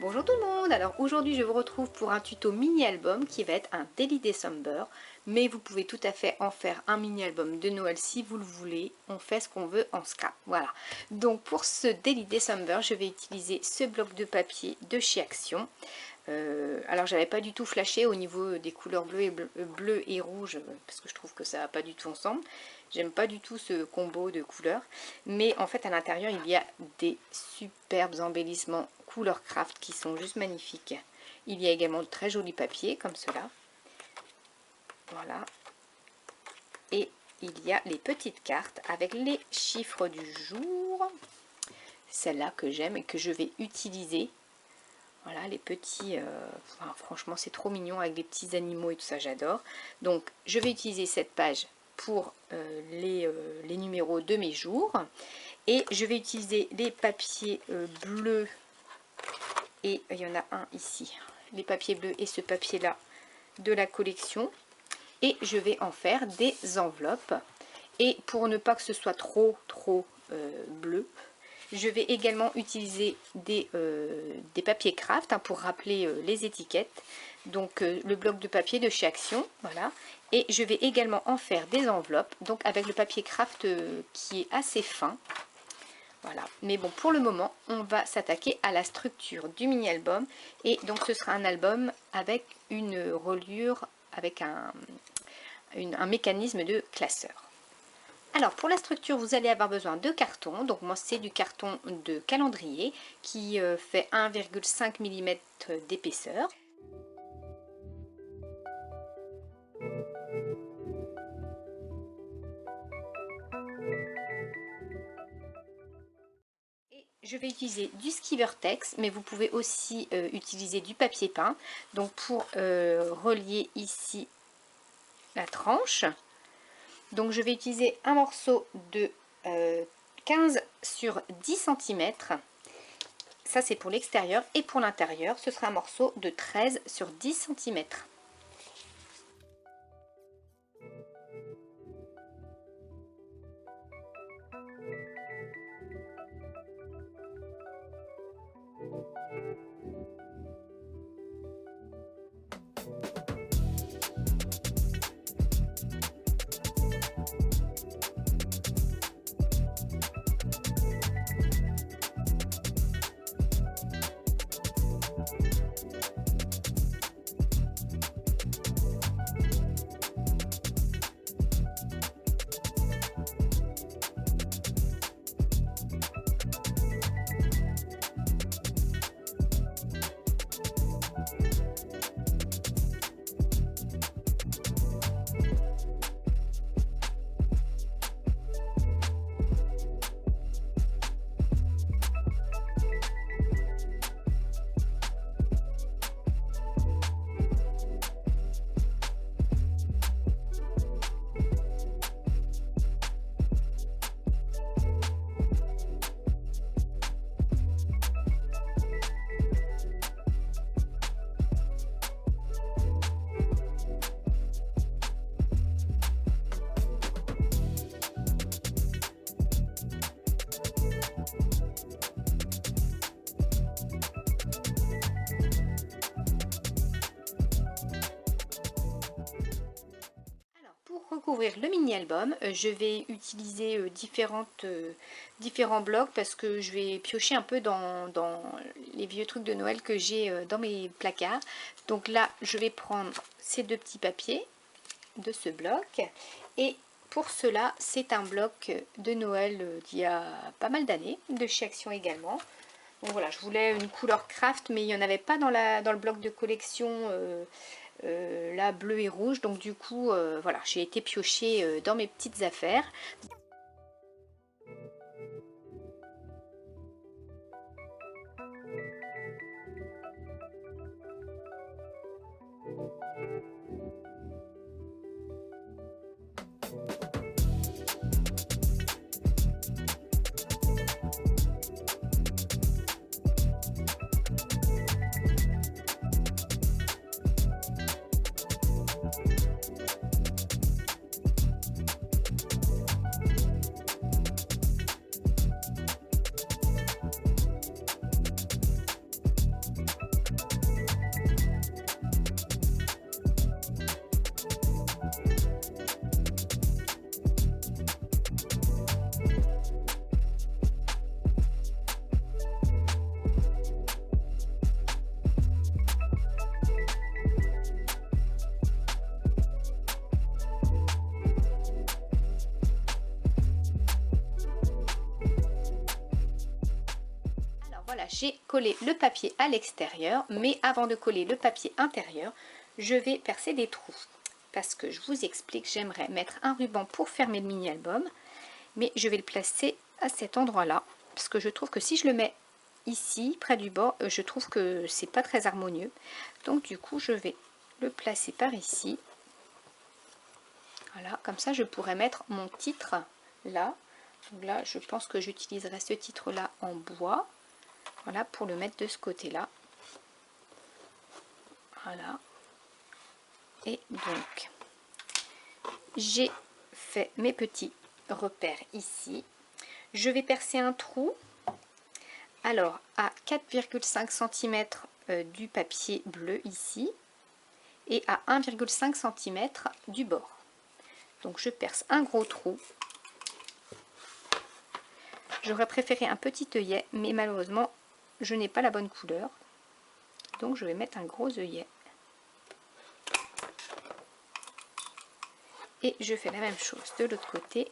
Bonjour tout le monde. Alors aujourd'hui je vous retrouve pour un tuto mini album qui va être un Daily December, mais vous pouvez tout à fait en faire un mini album de Noël si vous le voulez. On fait ce qu'on veut en scrap. Voilà, donc pour ce Daily December je vais utiliser ce bloc de papier de chez Action. Alors j'avais pas du tout flashé au niveau des couleurs bleu et rouge parce que je trouve que ça va pas du tout ensemble. J'aime pas du tout ce combo de couleurs, mais en fait à l'intérieur il y a des superbes embellissements couleur craft qui sont juste magnifiques. Il y a également de très jolis papiers comme cela, voilà, et il y a les petites cartes avec les chiffres du jour, celle-là que j'aime et que je vais utiliser. Voilà les petits, franchement c'est trop mignon avec des petits animaux et tout ça, j'adore. Donc je vais utiliser cette page pour les numéros de mes jours. Et je vais utiliser les papiers bleus. Et il y en a un ici. Les papiers bleus et ce papier là de la collection. Et je vais en faire des enveloppes. Et pour ne pas que ce soit trop bleu, je vais également utiliser des papiers craft pour rappeler les étiquettes. Donc le bloc de papier de chez Action, voilà. Et je vais également en faire des enveloppes, donc avec le papier craft qui est assez fin. Voilà. Mais bon, pour le moment, on va s'attaquer à la structure du mini album. Et donc ce sera un album avec une reliure, avec un mécanisme de classeur. Alors pour la structure vous allez avoir besoin de carton, donc moi c'est du carton de calendrier qui fait 1,5 mm d'épaisseur. Et je vais utiliser du Skivertex, mais vous pouvez aussi utiliser du papier peint, donc pour relier ici la tranche. Donc je vais utiliser un morceau de 15 sur 10 cm. Ça c'est pour l'extérieur. Et pour l'intérieur, ce sera un morceau de 13 sur 10 cm. Recouvrir le mini album, je vais utiliser différents blocs parce que je vais piocher un peu dans les vieux trucs de Noël que j'ai dans mes placards. Donc là je vais prendre ces deux petits papiers de ce bloc, et pour cela c'est un bloc de Noël d'il y a pas mal d'années, de chez Action également. Donc voilà, je voulais une couleur craft mais il n'y en avait pas dans le bloc de collection là bleu et rouge, donc du coup voilà, j'ai été piocher dans mes petites affaires. j'ai collé le papier à l'extérieur, mais avant de coller le papier intérieur, je vais percer des trous. Parce que je vous explique, j'aimerais mettre un ruban pour fermer le mini-album, mais je vais le placer à cet endroit-là, parce que je trouve que si je le mets ici, près du bord, je trouve que c'est pas très harmonieux. Donc du coup, je vais le placer par ici. Voilà, comme ça je pourrais mettre mon titre là. Donc là, je pense que j'utiliserai ce titre-là en bois. Voilà, pour le mettre de ce côté-là. Voilà. Et donc, j'ai fait mes petits repères ici. Je vais percer un trou. Alors, à 4,5 cm du papier bleu ici. Et à 1,5 cm du bord. Donc, je perce un gros trou. J'aurais préféré un petit œillet, mais malheureusement, je n'ai pas la bonne couleur. Donc, je vais mettre un gros œillet. Et je fais la même chose de l'autre côté.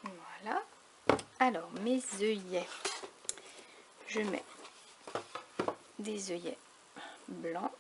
Voilà. Alors, mes œillets. Je mets des œillets blancs.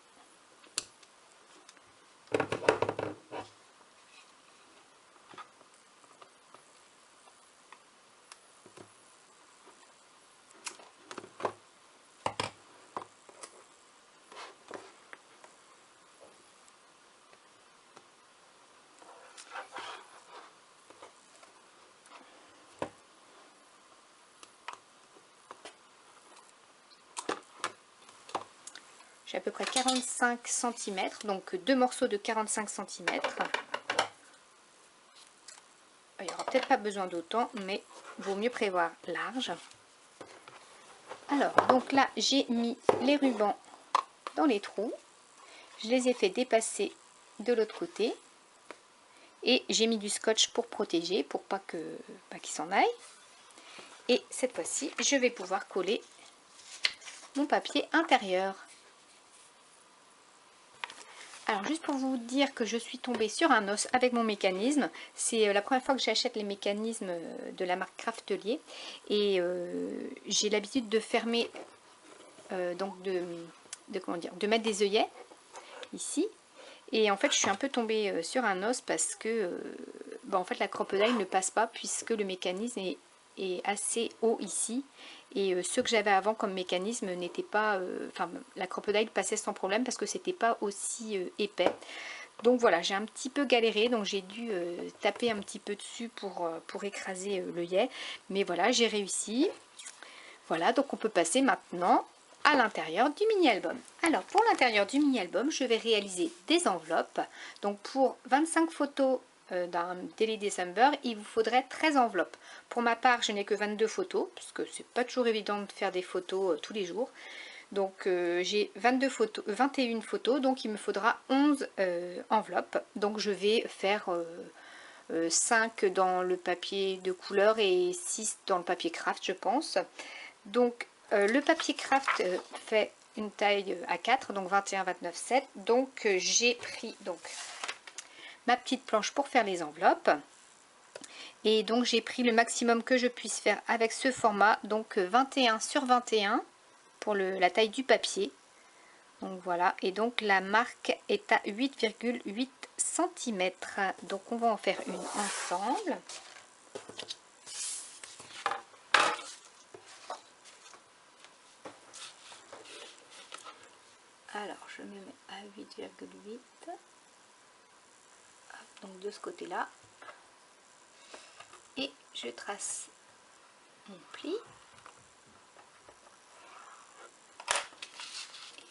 J'ai à peu près 45 cm, donc deux morceaux de 45 cm. Il n'y aura peut-être pas besoin d'autant, mais il vaut mieux prévoir large. Alors, donc là, j'ai mis les rubans dans les trous. Je les ai fait dépasser de l'autre côté. Et j'ai mis du scotch pour protéger, pour pas qu'ils s'en aillent. Et cette fois-ci, je vais pouvoir coller mon papier intérieur. Alors juste pour vous dire que je suis tombée sur un os avec mon mécanisme, c'est la première fois que j'achète les mécanismes de la marque Craftelier et j'ai l'habitude de fermer, donc de mettre des œillets ici, et en fait je suis un peu tombée sur un os parce que en fait la crocodile ne passe pas puisque le mécanisme est assez haut ici. Et ceux que j'avais avant comme mécanisme n'étaient pas... Enfin, la crocodile passait sans problème parce que c'était pas aussi épais. Donc voilà, j'ai un petit peu galéré, donc j'ai dû taper un petit peu dessus pour écraser l'œillet. Mais voilà, j'ai réussi. Voilà, donc on peut passer maintenant à l'intérieur du mini-album. Alors pour l'intérieur du mini-album, je vais réaliser des enveloppes. Donc pour 25 photos d'un Daily December, il vous faudrait 13 enveloppes. Pour ma part, je n'ai que 22 photos, parce que c'est pas toujours évident de faire des photos tous les jours. Donc j'ai 21 photos, donc il me faudra 11 enveloppes. Donc je vais faire 5 dans le papier de couleur et 6 dans le papier craft, je pense. Donc le papier craft fait une taille A4, donc 21, 29, 7. Donc j'ai pris ma petite planche pour faire les enveloppes. Et donc j'ai pris le maximum que je puisse faire avec ce format, donc 21 sur 21 pour la taille du papier. Donc voilà, et donc la marque est à 8,8 cm. Donc on va en faire une ensemble. Alors je me mets à 8,8. Donc de ce côté-là. Et je trace mon pli.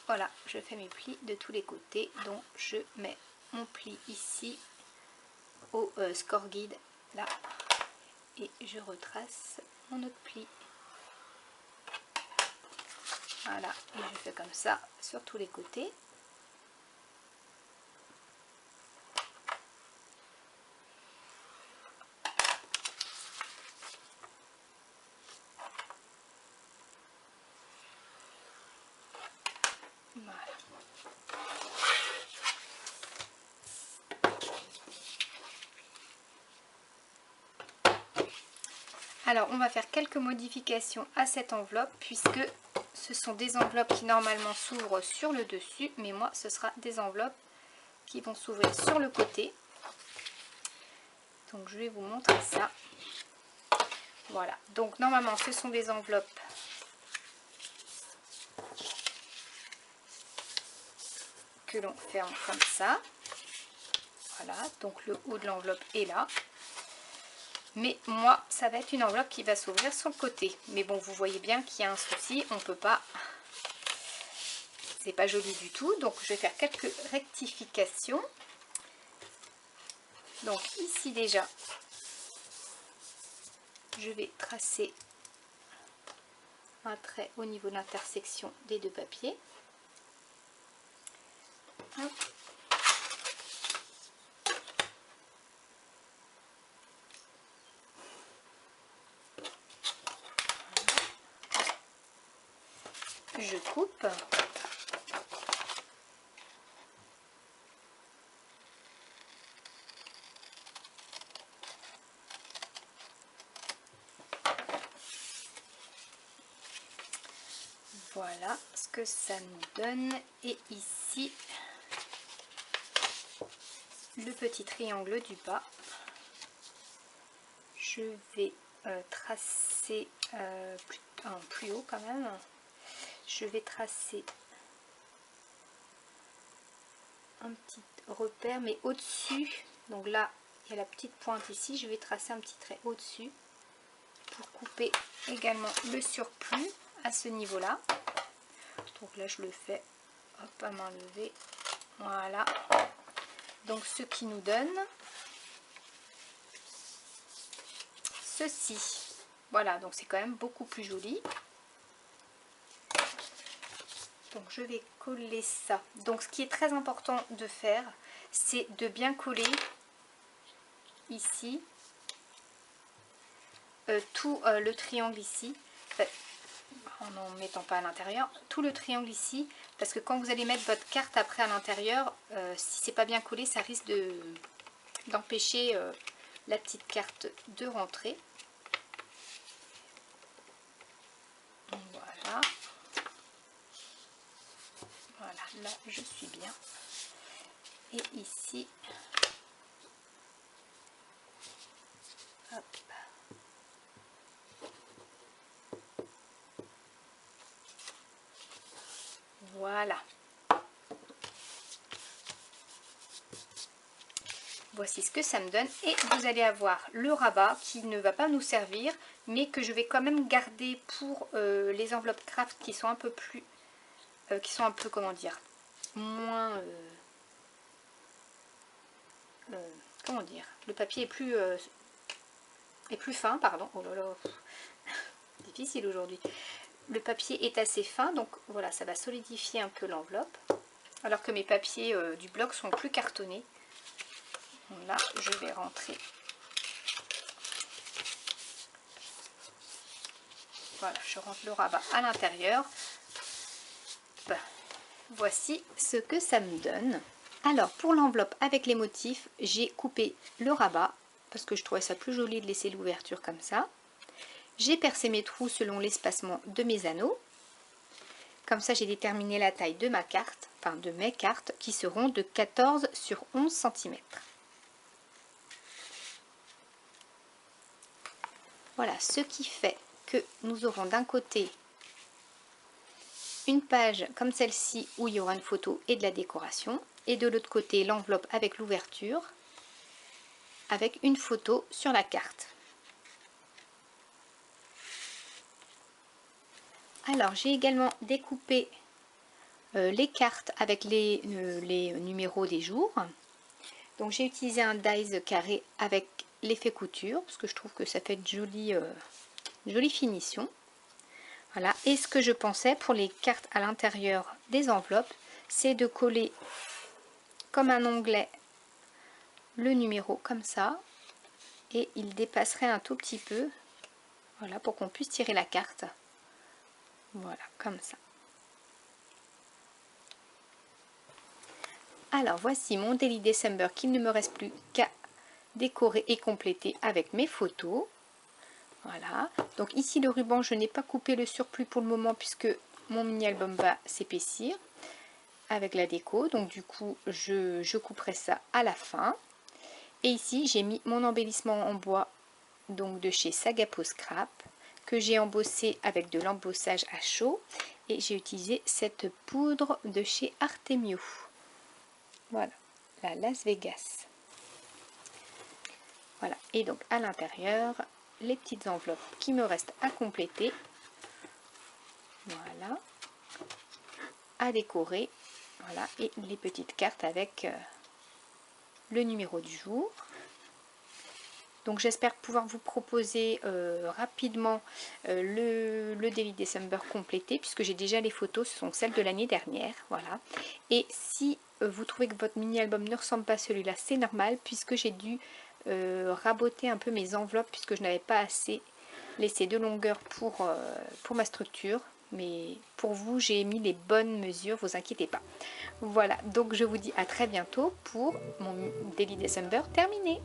Voilà, je fais mes plis de tous les côtés. Donc je mets mon pli ici au score guide là. Et je retrace mon autre pli. Voilà, et je fais comme ça sur tous les côtés. Voilà. Alors on va faire quelques modifications à cette enveloppe puisque ce sont des enveloppes qui normalement s'ouvrent sur le dessus, mais moi ce sera des enveloppes qui vont s'ouvrir sur le côté. Donc je vais vous montrer ça. Voilà, donc normalement ce sont des enveloppes que l'on ferme comme ça. Voilà, donc le haut de l'enveloppe est là. Mais moi, ça va être une enveloppe qui va s'ouvrir sur le côté. Mais bon, vous voyez bien qu'il y a un souci, on peut pas... C'est pas joli du tout, donc je vais faire quelques rectifications. Donc ici déjà, je vais tracer un trait au niveau de l'intersection des deux papiers. Hop. Je coupe. Voilà ce que ça nous donne. Et ici, le petit triangle du bas. Je vais tracer plus haut quand même. Je vais tracer un petit repère, mais au-dessus. Donc là, il y a la petite pointe ici. Je vais tracer un petit trait au-dessus pour couper également le surplus à ce niveau-là. Donc là, je le fais hop, à main levée. Voilà. Donc ce qui nous donne ceci. Voilà, donc c'est quand même beaucoup plus joli. Donc je vais coller ça. Donc ce qui est très important de faire, c'est de bien coller ici tout le triangle ici, en n'en mettant pas à l'intérieur, tout le triangle ici, parce que quand vous allez mettre votre carte après à l'intérieur, si c'est pas bien collé, ça risque d'empêcher la petite carte de rentrer. Voilà. Voilà, là je suis bien. Et ici, hop. Voilà. Voici ce que ça me donne. Et vous allez avoir le rabat qui ne va pas nous servir, mais que je vais quand même garder pour les enveloppes craft qui sont un peu plus... comment dire, moins... comment dire, le papier est plus fin, pardon. Oh là là, difficile aujourd'hui. Le papier est assez fin, donc voilà, ça va solidifier un peu l'enveloppe. Alors que mes papiers du bloc sont plus cartonnés. Là, je vais rentrer. Voilà, je rentre le rabat à l'intérieur. Ben, voici ce que ça me donne. Alors, pour l'enveloppe avec les motifs, j'ai coupé le rabat parce que je trouvais ça plus joli de laisser l'ouverture comme ça. J'ai percé mes trous selon l'espacement de mes anneaux. Comme ça, j'ai déterminé la taille de ma carte, enfin de mes cartes, qui seront de 14 sur 11 cm. Voilà, ce qui fait que nous aurons d'un côté une page comme celle-ci où il y aura une photo et de la décoration, et de l'autre côté l'enveloppe avec l'ouverture, avec une photo sur la carte. Alors, j'ai également découpé les cartes avec les numéros des jours. Donc, j'ai utilisé un dies carré avec l'effet couture, parce que je trouve que ça fait une jolie finition. Voilà. Et ce que je pensais pour les cartes à l'intérieur des enveloppes, c'est de coller comme un onglet le numéro comme ça. Et il dépasserait un tout petit peu. Voilà, pour qu'on puisse tirer la carte. Voilà, comme ça. Alors, voici mon Daily December qu'il ne me reste plus qu'à décorer et compléter avec mes photos. Voilà, donc ici le ruban, je n'ai pas coupé le surplus pour le moment puisque mon mini album va s'épaissir avec la déco, donc du coup je couperai ça à la fin. Et ici j'ai mis mon embellissement en bois, donc de chez Sagapo Scrap, que j'ai embossé avec de l'embossage à chaud, et j'ai utilisé cette poudre de chez Artemio. Voilà, la Las Vegas. Voilà, et donc à l'intérieur, les petites enveloppes qui me restent à compléter. Voilà, à décorer. Voilà, et les petites cartes avec le numéro du jour. Donc j'espère pouvoir vous proposer rapidement le Daily December complété, puisque j'ai déjà les photos, ce sont celles de l'année dernière. Voilà. Et si vous trouvez que votre mini-album ne ressemble pas à celui-là, c'est normal, puisque j'ai dû raboter un peu mes enveloppes, puisque je n'avais pas assez laissé de longueur pour ma structure. Mais pour vous, j'ai mis les bonnes mesures, vous inquiétez pas. Voilà, donc je vous dis à très bientôt pour mon Daily December terminé.